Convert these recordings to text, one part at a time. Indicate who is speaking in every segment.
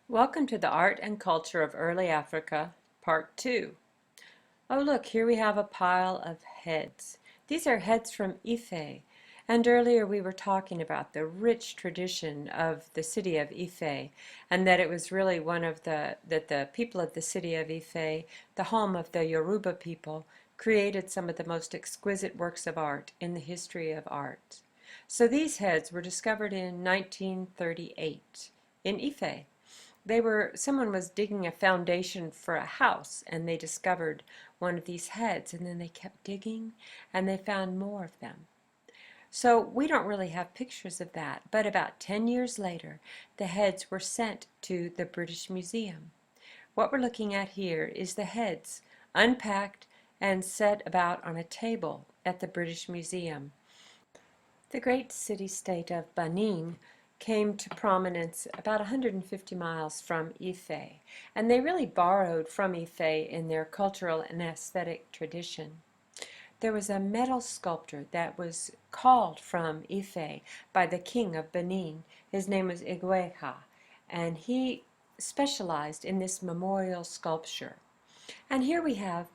Speaker 1: Welcome to the Art and Culture of Early Africa, Part 2. Oh look, here we have a pile of heads. These are heads from Ife, and earlier we were talking about the rich tradition of the city of Ife, and that it was really that the people of the city of Ife, the home of the Yoruba people, created some of the most exquisite works of art in the history of art. So these heads were discovered in 1938 in Ife. Someone was digging a foundation for a house and they discovered one of these heads, and then they kept digging and they found more of them. So we don't really have pictures of that, but about 10 years later the heads were sent to the British Museum. What we're looking at here is the heads unpacked and set about on a table at the British Museum. The great city-state of Benin came to prominence about 150 miles from Ife, and they really borrowed from Ife in their cultural and aesthetic tradition. There was a metal sculptor that was called from Ife by the king of Benin. His name was Igueja, and he specialized in this memorial sculpture. And here we have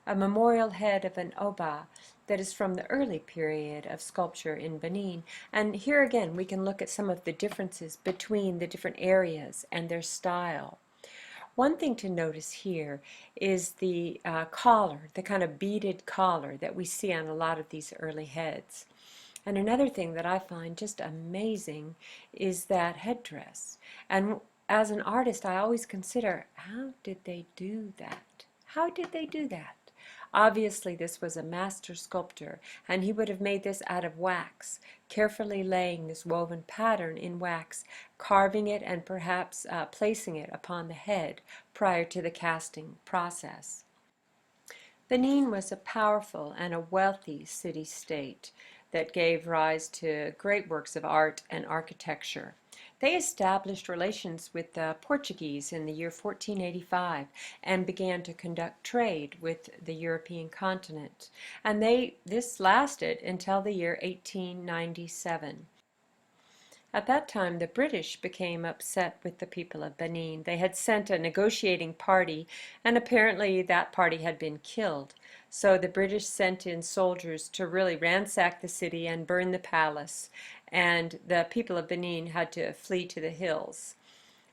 Speaker 1: a memorial head of an Oba that is from the early period of sculpture in Benin. And here again we can look at some of the differences between the different areas and their style. One thing to notice here is the collar, the kind of beaded collar that we see on a lot of these early heads. And another thing that I find just amazing is that headdress. And as an artist, I always consider, how did they do that? How did they do that? Obviously, this was a master sculptor, and he would have made this out of wax, carefully laying this woven pattern in wax, carving it, and perhaps placing it upon the head prior to the casting process. Benin was a powerful and a wealthy city-state that gave rise to great works of art and architecture. They established relations with the Portuguese in the year 1485 and began to conduct trade with the European continent. And this lasted until the year 1897. At that time, the British became upset with the people of Benin. They had sent a negotiating party, and apparently that party had been killed. So the British sent in soldiers to really ransack the city and burn the palace, and the people of Benin had to flee to the hills.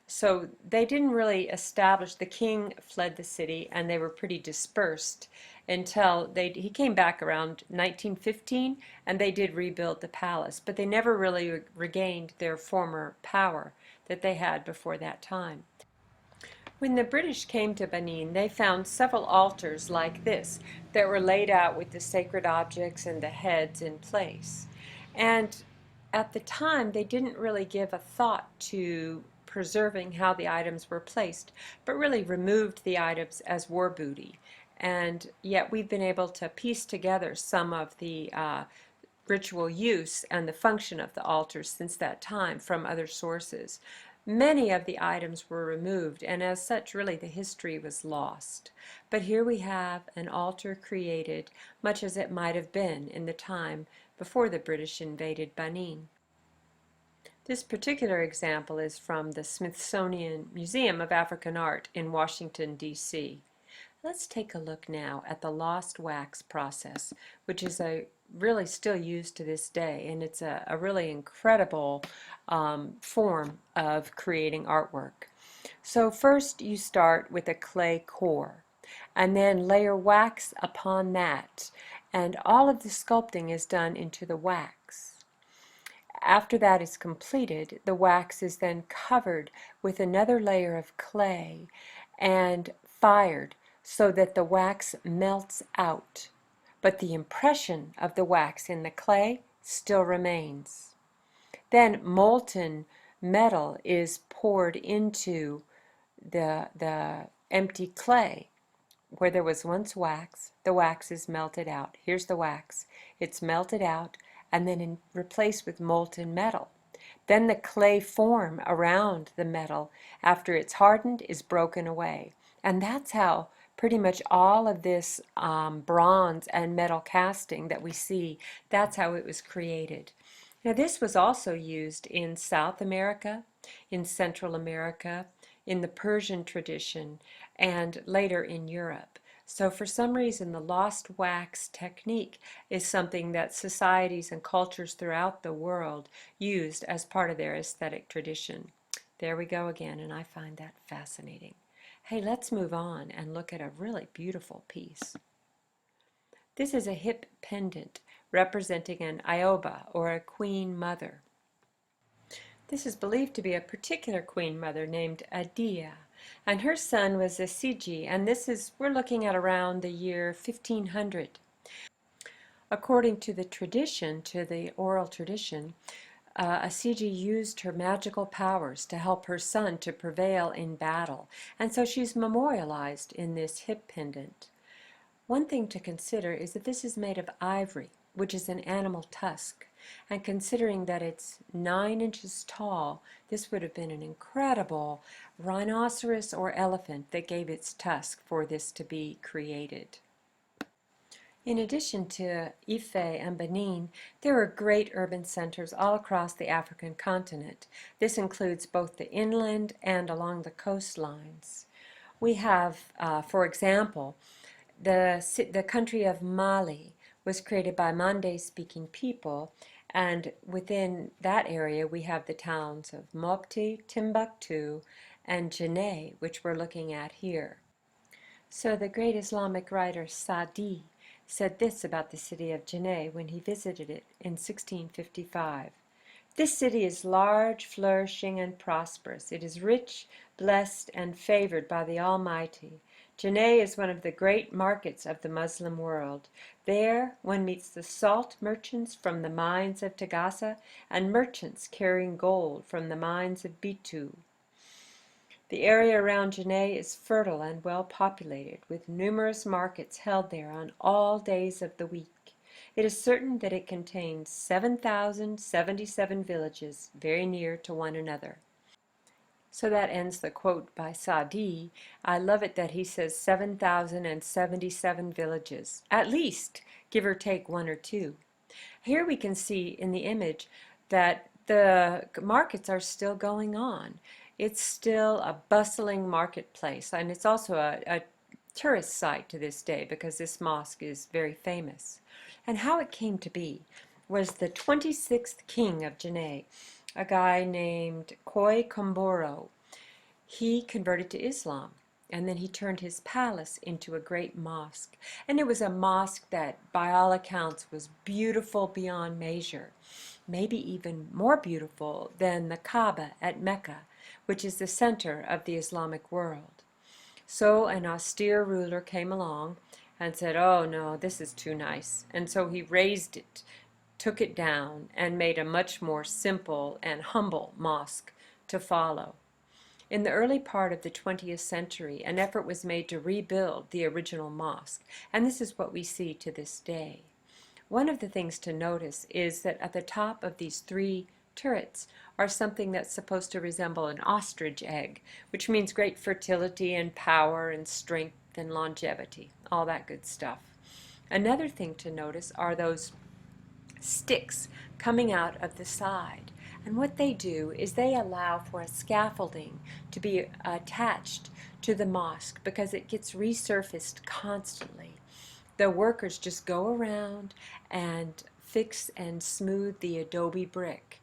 Speaker 1: So they didn't really establish, the king fled the city and they were pretty dispersed until he came back around 1915, and they did rebuild the palace, but they never really regained their former power that they had before that time. When the British came to Benin, they found several altars like this that were laid out with the sacred objects and the heads in place. And at the time, they didn't really give a thought to preserving how the items were placed, but really removed the items as war booty. And yet we've been able to piece together some of the ritual use and the function of the altars since that time from other sources. Many of the items were removed, and as such, really the history was lost. But here we have an altar created much as it might have been in the time before the British invaded Benin. This particular example is from the Smithsonian Museum of African Art in Washington, D.C. Let's take a look now at the lost wax process, which is really still used to this day, and it's a really incredible form of creating artwork. So first you start with a clay core, and then layer wax upon that, and all of the sculpting is done into the wax. After that is completed, the wax is then covered with another layer of clay and fired so that the wax melts out, but the impression of the wax in the clay still remains. Then molten metal is poured into the empty clay. Where there was once wax, the wax is melted out. Here's the wax. It's melted out and then replaced with molten metal. Then the clay form around the metal, after it's hardened, is broken away. And that's how pretty much all of this bronze and metal casting that we see, that's how it was created. Now this was also used in South America, in Central America, in the Persian tradition, and later in Europe. So for some reason, the lost wax technique is something that societies and cultures throughout the world used as part of their aesthetic tradition. There we go again, and I find that fascinating. Hey, let's move on and look at a really beautiful piece. This is a hip pendant representing an Ioba, or a queen mother. This is believed to be a particular queen mother named Adia, and her son was a Siji, and we're looking at around the year 1500. According to the tradition, to the oral tradition, Asiji used her magical powers to help her son to prevail in battle, and so she's memorialized in this hip pendant. One thing to consider is that this is made of ivory, which is an animal tusk, and considering that it's 9 inches tall, this would have been an incredible rhinoceros or elephant that gave its tusk for this to be created. In addition to Ife and Benin, there are great urban centers all across the African continent. This includes both the inland and along the coastlines. We have, for example, the country of Mali was created by Mande-speaking people, and within that area we have the towns of Mopti, Timbuktu, and Janneh, which we're looking at here. So the great Islamic writer Sa'di said this about the city of Janneh when he visited it in 1655. This city is large, flourishing, and prosperous. It is rich, blessed, and favored by the Almighty. Janneh is one of the great markets of the Muslim world. There one meets the salt merchants from the mines of Tagasa and merchants carrying gold from the mines of Bitu. The area around Janneh is fertile and well populated, with numerous markets held there on all days of the week. It is certain that it contains 7,077 villages very near to one another. So that ends the quote by Sa'di. I love it that he says 7,077 villages, at least, give or take one or two. Here we can see in the image that the markets are still going on. It's still a bustling marketplace, and it's also a tourist site to this day because this mosque is very famous. And how it came to be was the 26th king of Janneh, a guy named Koi Komboro. He converted to Islam, and then he turned his palace into a great mosque. And it was a mosque that, by all accounts, was beautiful beyond measure, maybe even more beautiful than the Kaaba at Mecca, which is the center of the Islamic world. So an austere ruler came along and said, "Oh no, this is too nice." And so he razed it, took it down, and made a much more simple and humble mosque to follow. In the early part of the 20th century, an effort was made to rebuild the original mosque, and this is what we see to this day. One of the things to notice is that at the top of these 3 turrets are something that's supposed to resemble an ostrich egg, which means great fertility and power and strength and longevity, all that good stuff. Another thing to notice are those sticks coming out of the side. And what they do is they allow for a scaffolding to be attached to the mosque because it gets resurfaced constantly. The workers just go around and fix and smooth the adobe brick,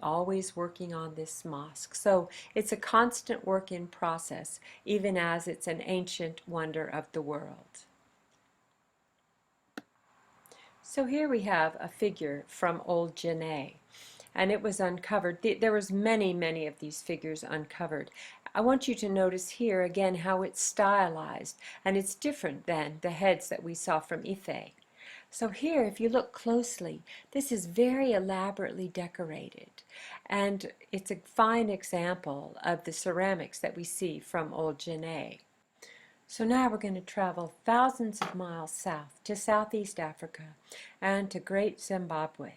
Speaker 1: always working on this mosque. So it's a constant work in process, even as it's an ancient wonder of the world. So here we have a figure from Old Janneh, and it was uncovered. There was many of these figures uncovered. I want you to notice here again how it's stylized, and it's different than the heads that we saw from Ife. So here, if you look closely, this is very elaborately decorated, and it's a fine example of the ceramics that we see from Old Janneh. So now we're going to travel thousands of miles south to Southeast Africa and to Great Zimbabwe.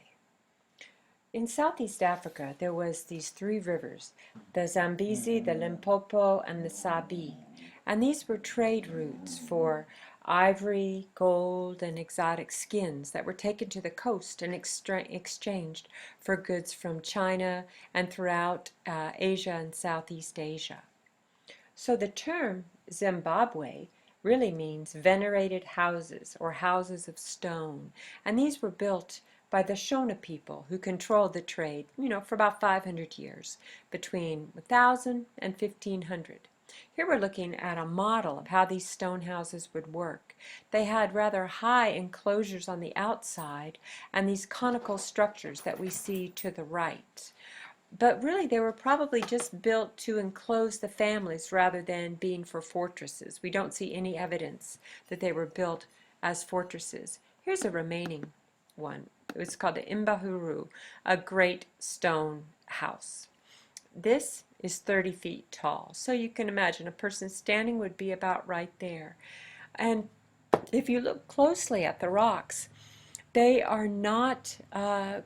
Speaker 1: In Southeast Africa, there was these 3 rivers, the Zambezi, the Limpopo, and the Sabi. And these were trade routes for ivory, gold, and exotic skins that were taken to the coast and exchanged for goods from China and throughout Asia and Southeast Asia. So the term Zimbabwe really means venerated houses or houses of stone. And these were built by the Shona people who controlled the trade, for about 500 years, between 1000 and 1500. Here we're looking at a model of how these stone houses would work. They had rather high enclosures on the outside and these conical structures that we see to the right. But really, they were probably just built to enclose the families rather than being for fortresses. We don't see any evidence that they were built as fortresses. Here's a remaining one. It was called the Imbahuru, a great stone house. This is 30 feet tall, so you can imagine a person standing would be about right there. And if you look closely at the rocks, they are not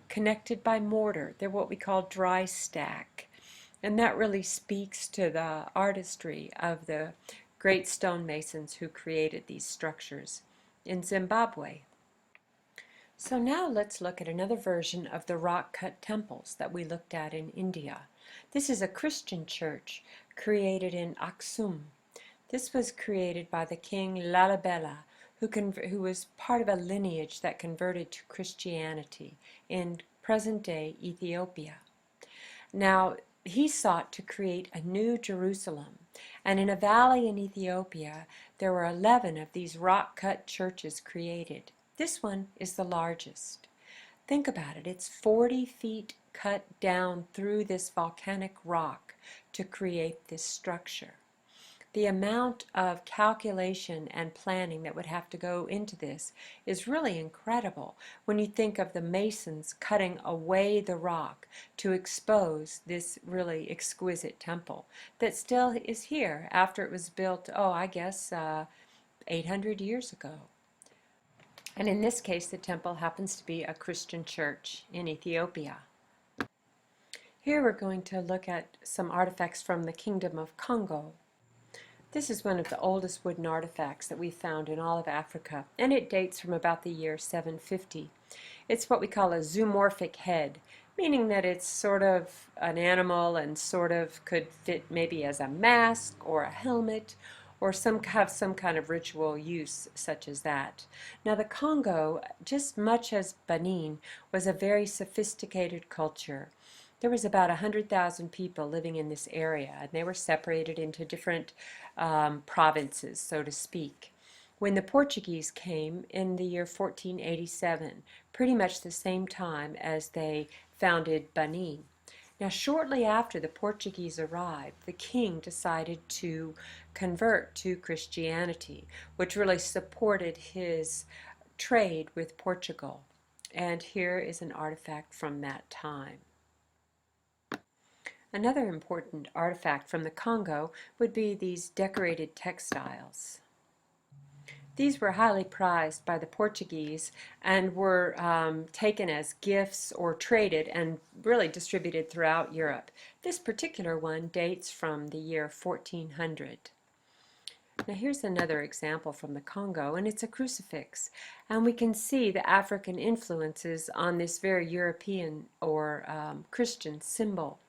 Speaker 1: connected by mortar. They're what we call dry stack. And that really speaks to the artistry of the great stonemasons who created these structures in Zimbabwe. So now let's look at another version of the rock-cut temples that we looked at in India. This is a Christian church created in Aksum. This was created by the king Lalibela, who was part of a lineage that converted to Christianity in present-day Ethiopia. Now, he sought to create a new Jerusalem, and in a valley in Ethiopia, there were 11 of these rock-cut churches created. This one is the largest. Think about it. It's 40 feet cut down through this volcanic rock to create this structure. The amount of calculation and planning that would have to go into this is really incredible when you think of the masons cutting away the rock to expose this really exquisite temple that still is here after it was built, I guess 800 years ago. And in this case, the temple happens to be a Christian church in Ethiopia. Here we're going to look at some artifacts from the Kingdom of Congo. This is one of the oldest wooden artifacts that we found in all of Africa, and it dates from about the year 750. It's what we call a zoomorphic head, meaning that it's sort of an animal and sort of could fit maybe as a mask or a helmet or have some kind of ritual use such as that. Now the Congo, just much as Benin, was a very sophisticated culture. There was about 100,000 people living in this area, and they were separated into different provinces, so to speak. When the Portuguese came in the year 1487, pretty much the same time as they founded Benin. Now, shortly after the Portuguese arrived, the king decided to convert to Christianity, which really supported his trade with Portugal. And here is an artifact from that time. Another important artifact from the Congo would be these decorated textiles. These were highly prized by the Portuguese and were taken as gifts or traded and really distributed throughout Europe. This particular one dates from the year 1400. Now here's another example from the Congo, and it's a crucifix. And we can see the African influences on this very European or Christian symbol.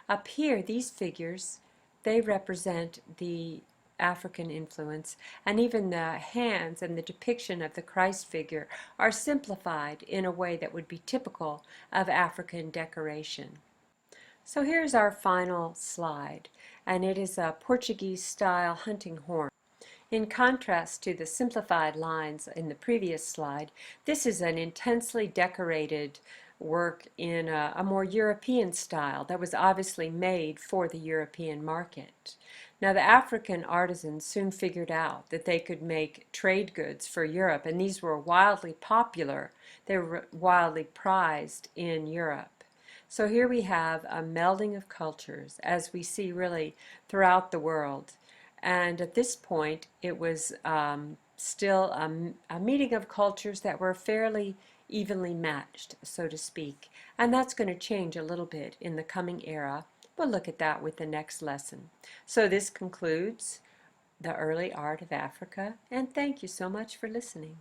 Speaker 1: Up here, these figures, they represent the African influence, and even the hands and the depiction of the Christ figure are simplified in a way that would be typical of African decoration. So here's our final slide, and it is a Portuguese-style hunting horn. In contrast to the simplified lines in the previous slide, this is an intensely decorated work in a more European style that was obviously made for the European market. Now the African artisans soon figured out that they could make trade goods for Europe, and these were wildly popular. They were wildly prized in Europe. So here we have a melding of cultures, as we see really throughout the world. And at this point, it was still a meeting of cultures that were fairly evenly matched, so to speak. And that's going to change a little bit in the coming era. We'll look at that with the next lesson. So this concludes the early art of Africa, and thank you so much for listening.